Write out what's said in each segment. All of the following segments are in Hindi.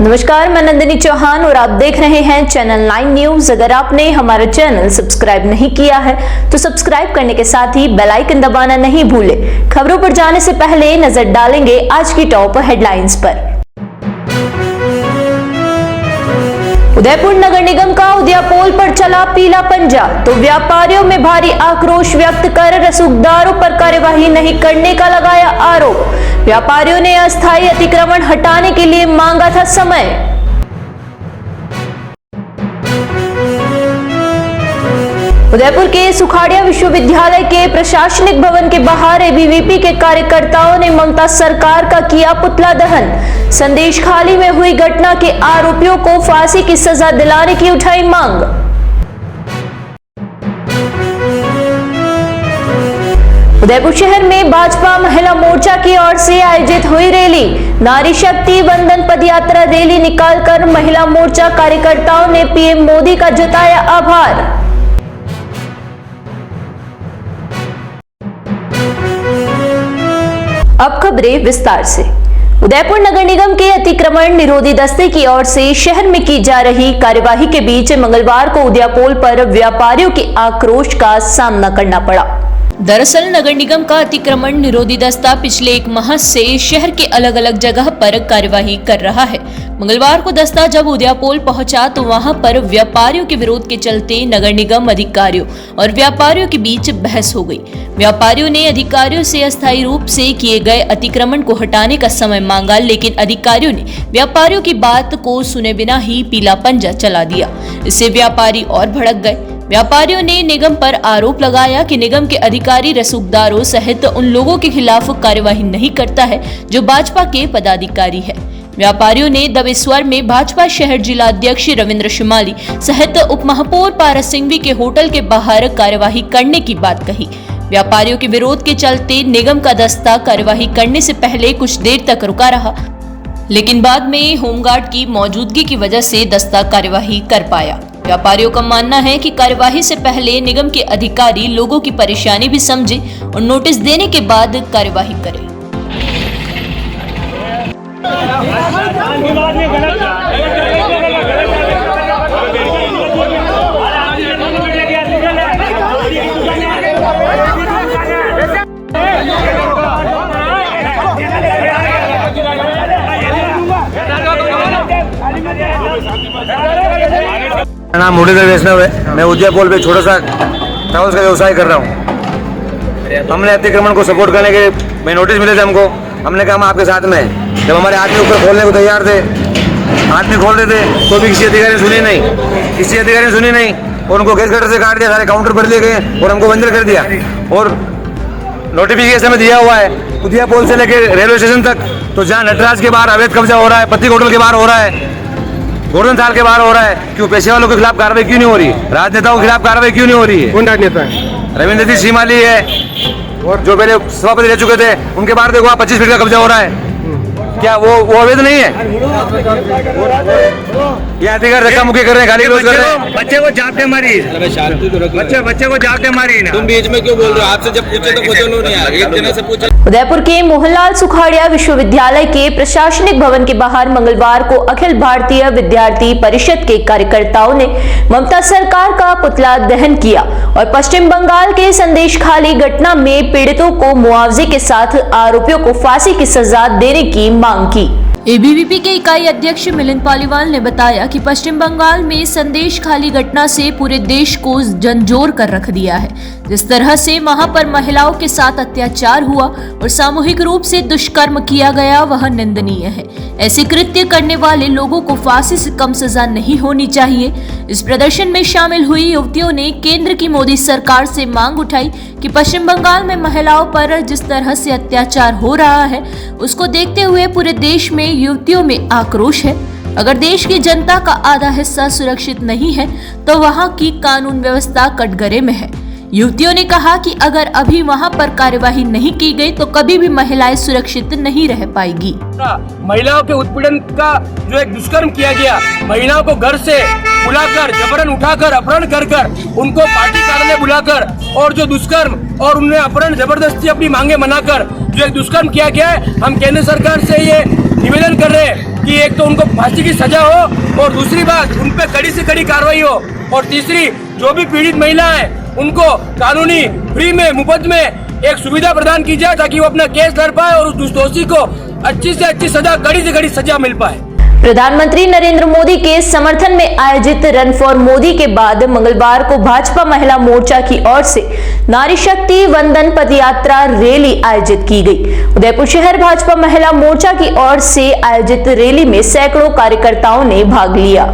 नमस्कार, मैं नंदिनी चौहान और आप देख रहे हैं चैनल 9 न्यूज। अगर आपने हमारा चैनल सब्सक्राइब नहीं किया है तो सब्सक्राइब करने के साथ ही बेल आइकन दबाना नहीं भूलें। खबरों पर जाने से पहले नजर डालेंगे आज की टॉप हेडलाइंस पर। उदयपुर नगर निगम का उदयापोल पर चला पीला पंजा, तो व्यापारियों में भारी आक्रोश व्यक्त कर रसूखदारों पर कार्यवाही नहीं करने का लगाया आरोप। व्यापारियों ने अस्थायी अतिक्रमण हटाने के लिए मांगा था समय। उदयपुर के सुखाड़िया विश्वविद्यालय के प्रशासनिक भवन के बाहर एबीवीपी के कार्यकर्ताओं ने ममता सरकार का किया पुतला दहन। संदेशखाली में हुई घटना के आरोपियों को फांसी की सजा दिलाने की उठाई मांग। उदयपुर शहर में भाजपा महिला मोर्चा की ओर से आयोजित हुई रैली। नारी शक्ति वंदन पदयात्रा रैली निकालकर महिला मोर्चा कार्यकर्ताओं ने पीएम मोदी का जताया आभार। अब खबरें विस्तार से। उदयपुर नगर निगम के अतिक्रमण निरोधी दस्ते की ओर से शहर में की जा रही कार्यवाही के बीच मंगलवार को उदयपोल पर व्यापारियों के आक्रोश का सामना करना पड़ा। दरअसल नगर निगम का अतिक्रमण निरोधी दस्ता पिछले 1 माह से शहर के अलग अलग जगह पर कार्यवाही कर रहा है। मंगलवार को दस्ता जब उदयपोल पहुंचा तो वहां पर व्यापारियों के विरोध के चलते नगर निगम अधिकारियों और व्यापारियों के बीच बहस हो गई। व्यापारियों ने अधिकारियों से अस्थायी रूप से किए गए अतिक्रमण को हटाने का समय मांगा, लेकिन अधिकारियों ने व्यापारियों की बात को सुने बिना ही पीला पंजा चला दिया। इससे व्यापारी और भड़क गए। व्यापारियों ने निगम पर आरोप लगाया कि निगम के अधिकारी रसूखदारों सहित उन लोगों के खिलाफ कार्यवाही नहीं करता है जो भाजपा के पदाधिकारी है। व्यापारियों ने दबे स्वर में भाजपा शहर जिला अध्यक्ष रविंद्र शिमाली सहित उप महापौर पारस सिंघवी के होटल के बाहर कार्यवाही करने की बात कही। व्यापारियों के विरोध के चलते निगम का दस्ता कार्यवाही करने से पहले कुछ देर तक रुका रहा, लेकिन बाद में होमगार्ड की मौजूदगी की वजह से दस्ता कार्यवाही कर पाया। व्यापारियों का मानना है कि कार्यवाही से पहले निगम के अधिकारी लोगों की परेशानी भी समझे और नोटिस देने के बाद कार्यवाही करें। मेरा नाम मुरलीधर वैष्णव है। मैं उदयपोल पे छोटा सा ट्रैवल्स का व्यवसाय कर रहा हूँ। हमने अतिक्रमण को सपोर्ट करने के मैं नोटिस मिले थे हमको। हमने कहा हम आपके साथ में हैं। जब हमारे आदमी ऊपर खोलने को तैयार थे, आदमी खोल रहे थे तो भी किसी अधिकारी ने सुनी नहीं, किसी अधिकारी ने सुनी नहीं और उनको गैस कटर से काट दिया, सारे काउंटर पर ले गए और हमको बंद कर दिया। और नोटिफिकेशन में दिया हुआ है उदयपोल से लेकर रेलवे स्टेशन तक, तो जहाँ नटराज के बाहर अवैध कब्जा हो रहा है, पत्ती होटल के बाहर हो रहा है, गोल्डन थाल के बाहर हो रहा है, क्यों पेशे वालों के खिलाफ कार्रवाई क्यों नहीं हो रही है? राजनेताओं के खिलाफ कार्रवाई क्यों नहीं हो रही है? कौन राजनेता है? रविंद्र जी शिमाली है और जो पहले सभापति रह चुके थे, उनके बाहर देखो 25 फीट का कब्जा हो रहा है। क्या वो अवैध नहीं है? ये अधिकार धक्का मुक्की कर रहे हैं, गाली गलौज कर रहे हैं। बच्चे को जापटे मारी, बच्चे को जापटे मारी ना। तुम बीच में क्यों बोल रहे हो? आपसे जब पूछे तो कुछ नहीं आया, एक जने से पूछे। उदयपुर के मोहनलाल सुखाड़िया विश्वविद्यालय के प्रशासनिक भवन के बाहर मंगलवार को अखिल भारतीय विद्यार्थी परिषद के कार्यकर्ताओं ने ममता सरकार का पुतला दहन किया और पश्चिम बंगाल के संदेशखाली घटना में पीड़ितों को मुआवजे के साथ आरोपियों को फांसी की सजा देने की मांग की। एबीवीपी के इकाई अध्यक्ष मिलिंद पालीवाल ने बताया कि पश्चिम बंगाल में संदेशखाली घटना से पूरे देश को झंझोर कर रख दिया है। जिस तरह से वहां पर महिलाओं के साथ अत्याचार हुआ और सामूहिक रूप से दुष्कर्म किया गया, वह निंदनीय है। ऐसे कृत्य करने वाले लोगों को फांसी से कम सजा नहीं होनी चाहिए। इस प्रदर्शन में शामिल हुई युवतियों ने केंद्र की मोदी सरकार से मांग उठाई कि पश्चिम बंगाल में महिलाओं पर जिस तरह से अत्याचार हो रहा है, उसको देखते हुए पूरे देश में युवतियों में आक्रोश है। अगर देश की जनता का आधा हिस्सा सुरक्षित नहीं है तो वहां की कानून व्यवस्था कटघरे में है। युवतियों ने कहा कि अगर अभी वहां पर कार्यवाही नहीं की गई तो कभी भी महिलाएं सुरक्षित नहीं रह पाएगी। महिलाओं के उत्पीड़न का जो एक दुष्कर्म किया गया, महिलाओं को घर से बुलाकर जबरन उठाकर अपहरण कर उनको पार्टी कार्यालय बुलाकर और जो दुष्कर्म और उन्हें अपहरण जबरदस्ती अपनी मांगे मनाकर जो एक दुष्कर्म किया गया है, हम केंद्र सरकार से ये निवेदन कर रहे हैं कि एक तो उनको फांसी की सजा हो और दूसरी बात उन पे कड़ी से कड़ी कार्रवाई हो, और तीसरी जो भी पीड़ित महिला है उनको कानूनी फ्री में मुफ्त में एक सुविधा प्रदान की जाए ताकि वो अपना केस लड़ पाए और उस दोषी को अच्छी से अच्छी सजा, कड़ी से कड़ी सजा मिल पाए। प्रधानमंत्री नरेंद्र मोदी के समर्थन में आयोजित रन फॉर मोदी के बाद मंगलवार को भाजपा महिला मोर्चा की ओर से नारी शक्ति वंदन पदयात्रा रैली आयोजित की गई। उदयपुर शहर भाजपा महिला मोर्चा की ओर से आयोजित रैली में सैकड़ों कार्यकर्ताओं ने भाग लिया।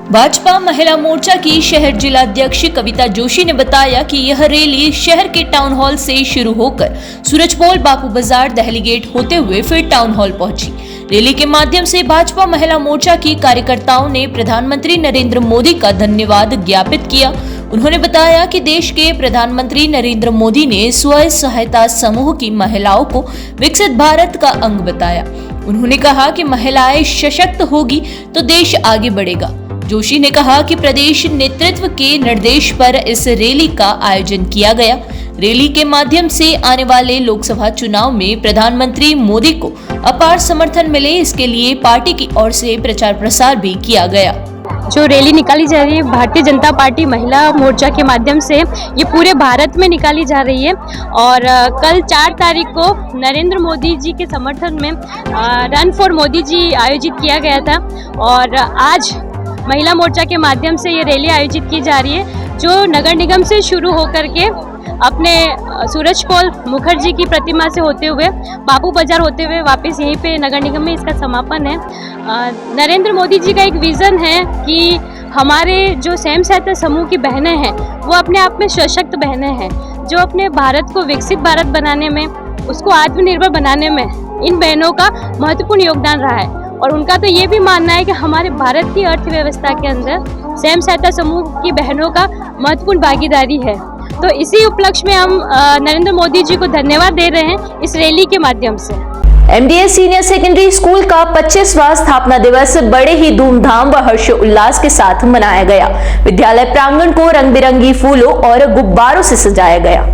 भाजपा महिला मोर्चा की शहर जिला अध्यक्ष कविता जोशी ने बताया कि यह रैली शहर के टाउन हॉल से शुरू होकर सूरजपोल, बापू बाजार, दहली गेट होते हुए फिर टाउन हॉल पहुंची। रैली के माध्यम से भाजपा महिला मोर्चा की कार्यकर्ताओं ने प्रधानमंत्री नरेंद्र मोदी का धन्यवाद ज्ञापित किया। उन्होंने बताया कि देश के प्रधानमंत्री नरेंद्र मोदी ने स्वयं सहायता समूह की महिलाओं को विकसित भारत का अंग बताया। उन्होंने कहा कि महिलाएं सशक्त होगी तो देश आगे बढ़ेगा। जोशी ने कहा कि प्रदेश नेतृत्व के निर्देश पर इस रैली का आयोजन किया गया। रैली के माध्यम से आने वाले लोकसभा चुनाव में प्रधानमंत्री मोदी को अपार समर्थन मिले, इसके लिए पार्टी की ओर से प्रचार प्रसार भी किया गया। जो रैली निकाली जा रही है भारतीय जनता पार्टी महिला मोर्चा के माध्यम से, ये पूरे भारत में निकाली जा रही है और कल 4 तारीख को नरेंद्र मोदी जी के समर्थन में रन फॉर मोदी जी आयोजित किया गया था और आज महिला मोर्चा के माध्यम से ये रैली आयोजित की जा रही है, जो नगर निगम से शुरू होकर के अपने सूरजपोल मुखर्जी की प्रतिमा से होते हुए बापू बाजार होते हुए वापस यहीं पे नगर निगम में इसका समापन है। नरेंद्र मोदी जी का एक विज़न है कि हमारे जो स्वयं सहायता समूह की बहनें हैं वो अपने आप में सशक्त बहनें हैं, जो अपने भारत को विकसित भारत बनाने में, उसको आत्मनिर्भर बनाने में इन बहनों का महत्वपूर्ण योगदान रहा है। और उनका तो ये भी मानना है कि हमारे भारत की अर्थव्यवस्था के अंदर स्वयं सहायता समूह की बहनों का महत्वपूर्ण भागीदारी है। तो इसी उपलक्ष्य में हम नरेंद्र मोदी जी को धन्यवाद दे रहे हैं इस रैली के माध्यम से। MDS सीनियर सेकेंडरी स्कूल का 25वां स्थापना दिवस बड़े ही धूमधाम व हर्ष उल्लास के साथ मनाया गया। विद्यालय प्रांगण को रंग बिरंगी फूलों और गुब्बारों से सजाया गया।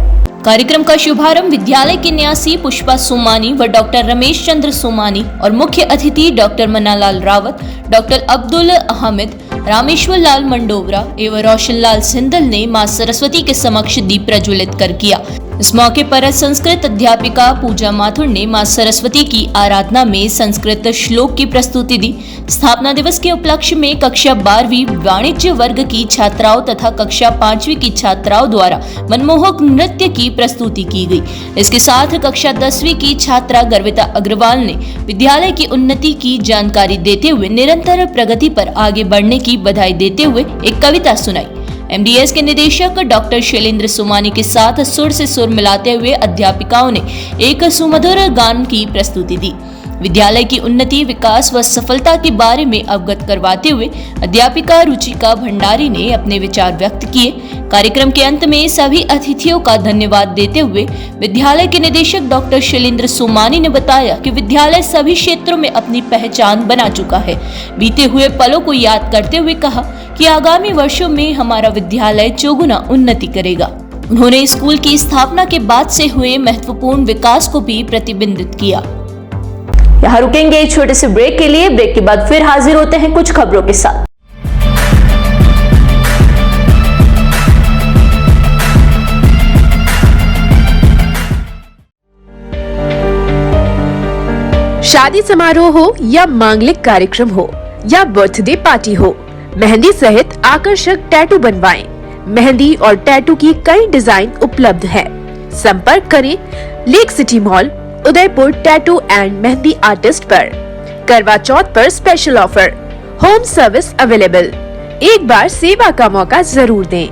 कार्यक्रम का शुभारंभ विद्यालय के न्यासी पुष्पा सोमानी व डॉक्टर रमेश चंद्र सोमानी और मुख्य अतिथि डॉक्टर मन्नालाल रावत, डॉक्टर अब्दुल अहमद, रामेश्वर लाल मंडोवरा एवं रोशन लाल सिंधल ने मां सरस्वती के समक्ष दीप प्रज्वलित कर किया। इस मौके पर संस्कृत अध्यापिका पूजा माथुर ने मां सरस्वती की आराधना में संस्कृत श्लोक की प्रस्तुति दी। स्थापना दिवस के उपलक्ष्य में कक्षा 12वीं वाणिज्य वर्ग की छात्राओं तथा कक्षा 5वीं की छात्राओं द्वारा मनमोहक नृत्य की प्रस्तुति की गई। इसके साथ कक्षा 10वीं की छात्रा गर्विता अग्रवाल ने विद्यालय की उन्नति की जानकारी देते हुए निरंतर प्रगति पर आगे बढ़ने की बधाई देते हुए एक कविता सुनाई। MDS के निदेशक डॉक्टर शैलेंद्र सोमानी के साथ सुर से सुर मिलाते हुए अध्यापिकाओं ने एक सुमधुर गान की प्रस्तुति दी। विद्यालय की उन्नति, विकास व सफलता के बारे में अवगत करवाते हुए अध्यापिका रुचिका भंडारी ने अपने विचार व्यक्त किए। कार्यक्रम के अंत में सभी अतिथियों का धन्यवाद देते हुए विद्यालय के निदेशक डॉक्टर शैलेंद्र सोमानी ने बताया कि विद्यालय सभी क्षेत्रों में अपनी पहचान बना चुका है। बीते हुए पलों को याद करते हुए कहा कि आगामी वर्षों में हमारा विद्यालय चौगुना उन्नति करेगा। उन्होंने स्कूल की स्थापना के बाद से हुए महत्वपूर्ण विकास को भी प्रतिबिंबित किया। यहाँ रुकेंगे एक छोटे से ब्रेक के लिए। ब्रेक के बाद फिर हाजिर होते हैं कुछ खबरों के साथ। शादी समारोह हो या मांगलिक कार्यक्रम हो या बर्थडे पार्टी हो, मेहंदी सहित आकर्षक टैटू बनवाएं। मेहंदी और टैटू की कई डिजाइन उपलब्ध है। संपर्क करें lake city mall, Udaipur tattoo and mehndi artist पर। करवा चौथ पर special offer, home service available. एक बार सेवा का मौका जरूर दें।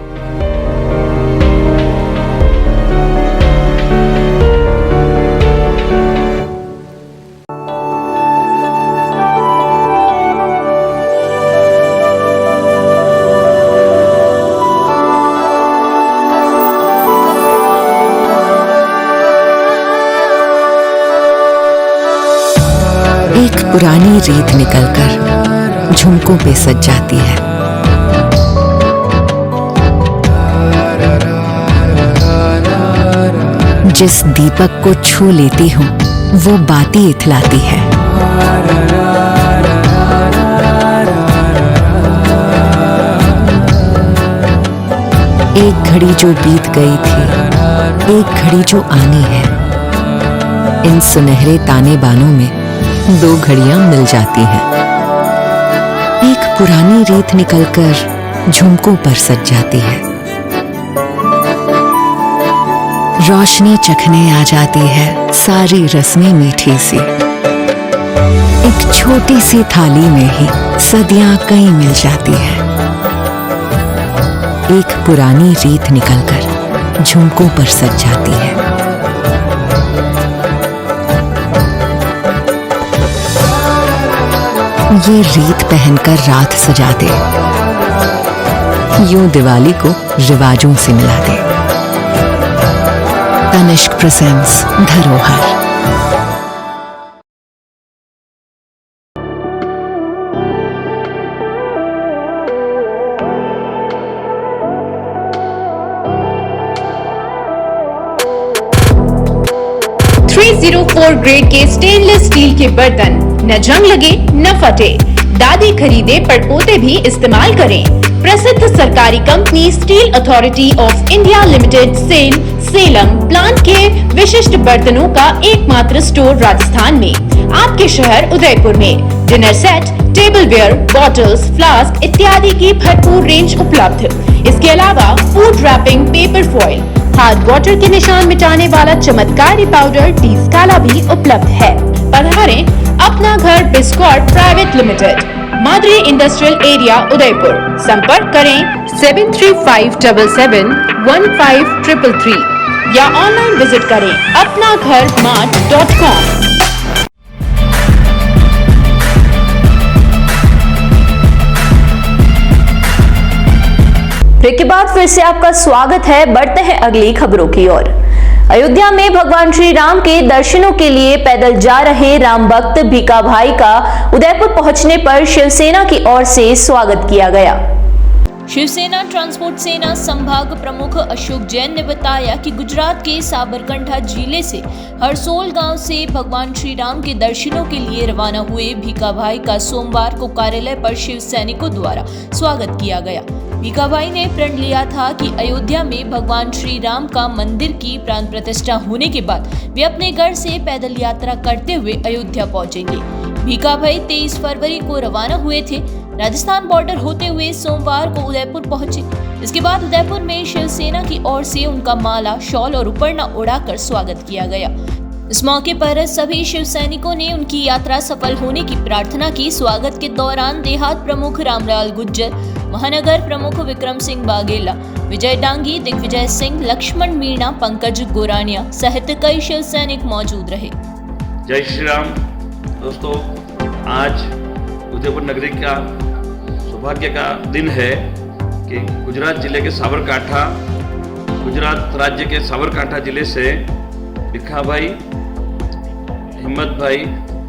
एक पुरानी रीत निकलकर झुमकों पे सज जाती है। जिस दीपक को छू लेती हूँ वो बाती इथलाती है। घड़ी जो बीत गई थी, एक घड़ी जो आनी है। इन सुनहरे ताने बानों में दो घड़ियां मिल जाती हैं। एक पुरानी रीत निकलकर झुमकों पर सज जाती है। रोशनी चखने आ जाती है सारी रस्में मीठी सी। एक छोटी सी थाली में ही सदियां कई मिल जाती है। एक पुरानी रीत निकलकर झुमकों पर सज जाती है। ये रीत पहनकर रात सजा दे, यूं दिवाली को रिवाजों से मिला दे। तनिष्क प्रेजेंट्स धरोहर। ग्रेड के स्टेनलेस स्टील के बर्तन न जंग लगे न फटे। दादी खरीदे पड़पोते भी इस्तेमाल करें। प्रसिद्ध सरकारी company steel authority of India limited Salem plant के विशिष्ट बर्तनों का एकमात्र स्टोर राजस्थान में, आपके शहर उदयपुर में। Dinner set, tableware, bottles, flask इत्यादि की भरपूर रेंज उपलब्ध। इसके अलावा food wrapping, paper foil, hard water के निशान मिटाने वाला चमत्कारी पाउडर टीस्काला भी उपलब्ध है। पधारें अपना घर Biscot private limited, Madri industrial area Udaipur. संपर्क करें 7357715333 या ऑनलाइन विजिट करें apnagharmart.com। ब्रेक के बाद फिर से आपका स्वागत है। बढ़ते हैं अगली खबरों की ओर। अयोध्या में भगवान श्री राम के दर्शनों के लिए पैदल जा रहे राम भक्त भीका भाई का उदयपुर पहुंचने पर शिवसेना की ओर से स्वागत किया गया। शिवसेना ट्रांसपोर्ट सेना संभाग प्रमुख अशोक जैन ने बताया कि गुजरात के साबरकांठा जिले से हरसोल गांव से भगवान श्री राम के दर्शनों के लिए रवाना हुए भीका भाई का सोमवार को कार्यालय पर शिव सैनिकों द्वारा स्वागत किया गया। भीका भाई ने प्रण लिया था कि अयोध्या में भगवान श्री राम का मंदिर की प्राण प्रतिष्ठा होने के बाद वे अपने घर से पैदल यात्रा करते हुए अयोध्या पहुंचेंगे। भीका भाई 23 फरवरी को रवाना हुए थे। राजस्थान बॉर्डर होते हुए सोमवार को उदयपुर पहुंचे। इसके बाद उदयपुर में शिवसेना की ओर से उनका माला, शॉल और उपरना उड़ाकर स्वागत किया गया। इस मौके पर सभी शिव सैनिकों ने उनकी यात्रा सफल होने की प्रार्थना की। स्वागत के दौरान देहात प्रमुख रामलाल गुज्जर, महानगर प्रमुख विक्रम सिंह बाघेला, विजय डांगी, दिग्विजय सिंह, लक्ष्मण मीणा, पंकज गोरानिया सहित कई शिव सैनिक मौजूद रहे। जय श्री राम। दोस्तों, आज उदयपुर नगरी का सौभाग्य का दिन है कि गुजरात जिले के साबरकांठा, गुजरात राज्य के साबरकांठा जिले से भीखा भाई, हिम्मत भाई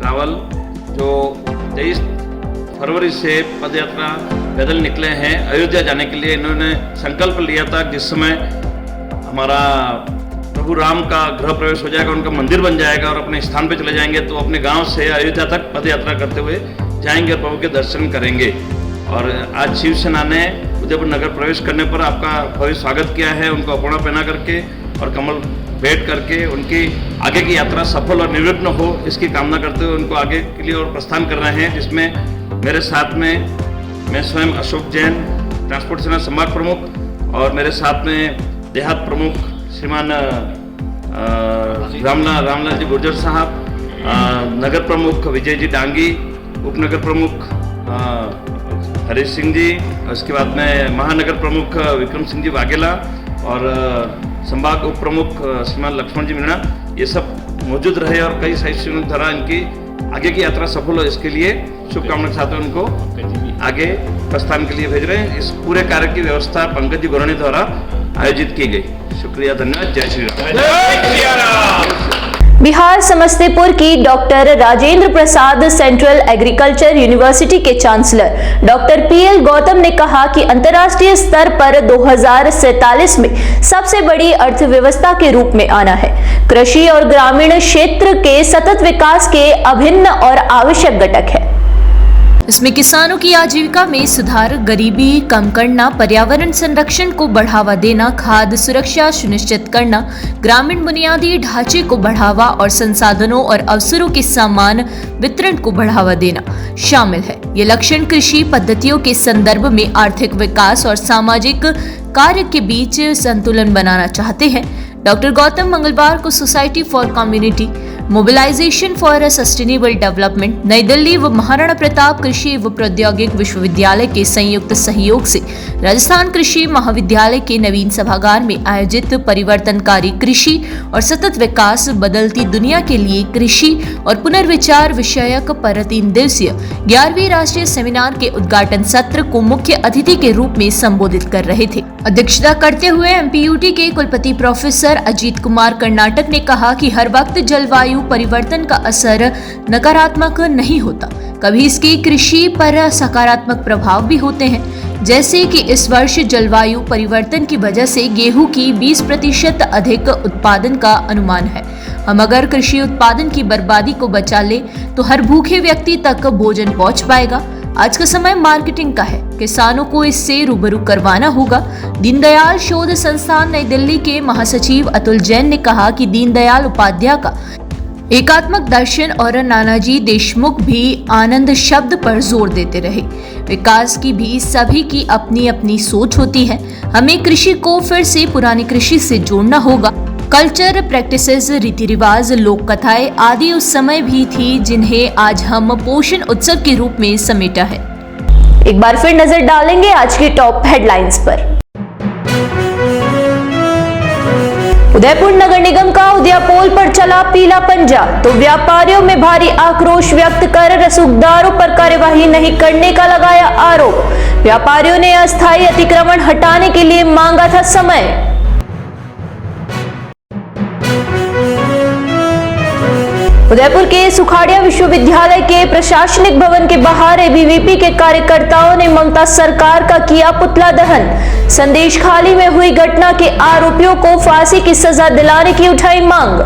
रावल, जो 23 फरवरी से पदयात्रा पैदल निकले हैं अयोध्या जाने के लिए। इन्होंने संकल्प लिया था जिस समय हमारा प्रभु राम का गृह प्रवेश हो जाएगा, उनका मंदिर बन जाएगा और अपने स्थान पे चले जाएंगे, तो अपने गांव से अयोध्या तक पदयात्रा करते हुए जाएंगे और प्रभु के दर्शन करेंगे। और आज शिवसेना ने उदयपुर नगर प्रवेश करने पर आपका भव्य स्वागत किया है। उनको अपना पहना करके और कमल भेंट करके उनकी आगे की यात्रा सफल और निर्विघ्न हो, इसकी कामना करते हुए उनको आगे के लिए और प्रस्थान कर रहे हैं। जिसमें मेरे साथ में मैं स्वयं अशोक जैन, ट्रांसपोर्ट सेना संभाग प्रमुख, और मेरे साथ में देहात प्रमुख श्रीमान रामलाल जी गुर्जर साहब, नगर प्रमुख विजय जी डांगी, उपनगर प्रमुख हरीश सिंह जी, उसके बाद में महानगर प्रमुख विक्रम सिंह जी वाघेला और संभाग उप प्रमुख श्रीमान लक्ष्मण जी मीणा, ये सब मौजूद रहे और कई साहित्यिक द्वारा इनकी आगे की यात्रा सफल हो, इसके लिए शुभकामना के साथ उनको आगे प्रस्थान के लिए भेज रहे हैं। इस पूरे कार्य की व्यवस्था पंकज जी गोरानी द्वारा आयोजित की गई। शुक्रिया, धन्यवाद। जय श्री राम। बिहार समस्तीपुर की doctor Rajendra Prasad central agriculture university के चांसलर डॉक्टर पीएल गौतम ने कहा कि अंतर्राष्ट्रीय स्तर पर 2047 में सबसे बड़ी अर्थव्यवस्था के रूप में आना है। कृषि और ग्रामीण क्षेत्र के सतत विकास के अभिन्न और आवश्यक घटक है। इसमें किसानों की आजीविका में सुधार, गरीबी कम करना, पर्यावरण संरक्षण को बढ़ावा देना, खाद्य सुरक्षा सुनिश्चित करना, ग्रामीण बुनियादी ढांचे को बढ़ावा और संसाधनों और अवसरों के समान वितरण को बढ़ावा देना शामिल है। ये लक्ष्य कृषि पद्धतियों के संदर्भ में आर्थिक विकास और सामाजिक कार्य के बीच संतुलन बनाना चाहते हैं। डॉक्टर गौतम मंगलवार को society for community mobilisation for sustainable development New Delhi व महाराणा प्रताप कृषि व प्रौद्योगिक विश्वविद्यालय के संयुक्त सहयोग से राजस्थान कृषि महाविद्यालय के नवीन सभागार में आयोजित परिवर्तनकारी कृषि और सतत विकास बदलती दुनिया के लिए कृषि और पुनर्विचार विषयक पर 3 दिवसीय 11वीं राष्ट्रीय सेमिनार के उद्घाटन सत्र को मुख्य अतिथि के रूप में संबोधित कर रहे थे। अध्यक्षता करते हुए एमपीयूटी के कुलपति प्रोफेसर अजीत कुमार कर्नाटक ने कहा कि हर वक्त जलवायु परिवर्तन का असर नकारात्मक नहीं होता, कभी इसके कृषि पर सकारात्मक प्रभाव भी होते हैं। जैसे कि इस वर्ष जलवायु परिवर्तन की वजह से गेहूं की 20% अधिक उत्पादन का अनुमान है। हम अगर कृषि उत्पादन की बर्बादी को बचा ले तो हर भूखे व्यक्ति तक भोजन पहुंच पाएगा। आज का समय मार्केटिंग का है, किसानों को इससे रूबरू करवाना होगा। दीनदयाल शोध संस्थान नई दिल्ली के महासचिव अतुल जैन ने कहा कि दीनदयाल उपाध्याय का एकात्मक दर्शन और नानाजी देशमुख भी आनंद शब्द पर जोर देते रहे। विकास की भी सभी की अपनी अपनी सोच होती है। हमें कृषि को फिर से पुरानी कृषि से जोड़ना होगा। कल्चर, प्रैक्टिसेस, रीति रिवाज, लोक कथाएं आदि उस समय भी थी जिन्हें आज हम पोषण उत्सव के रूप में समेटा है। एक बार फिर नजर डालेंगे आज की टॉप हेडलाइंस पर। उदयपुर नगर निगम का उदयपोल पर चला पीला पंजा, तो व्यापारियों में भारी आक्रोश व्यक्त कर रसूखदारों पर कार्यवाही नहीं करने का लगाया आरोप। व्यापारियों ने अस्थायी अतिक्रमण हटाने के लिए मांगा था समय। उदयपुर के सुखाड़िया विश्वविद्यालय के प्रशासनिक भवन के बाहर एबीवीपी के कार्यकर्ताओं ने ममता सरकार का किया पुतला दहन। संदेशखाली में हुई घटना के आरोपियों को फांसी की सजा दिलाने की उठाई मांग।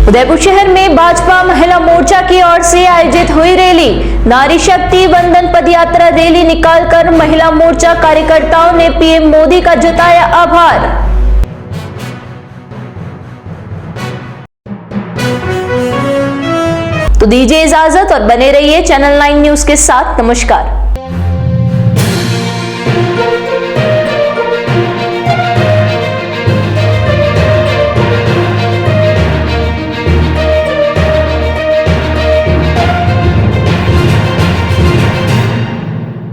उदयपुर शहर में भाजपा महिला मोर्चा की ओर से आयोजित हुई रैली। नारी शक्ति वंदन पदयात्रा रैली निकालकर महिला मोर्चा कार्यकर्ताओं ने पीएम मोदी का जताया आभार। तो दीजिए इजाजत और बने रहिए चैनल 9 न्यूज के साथ। नमस्कार।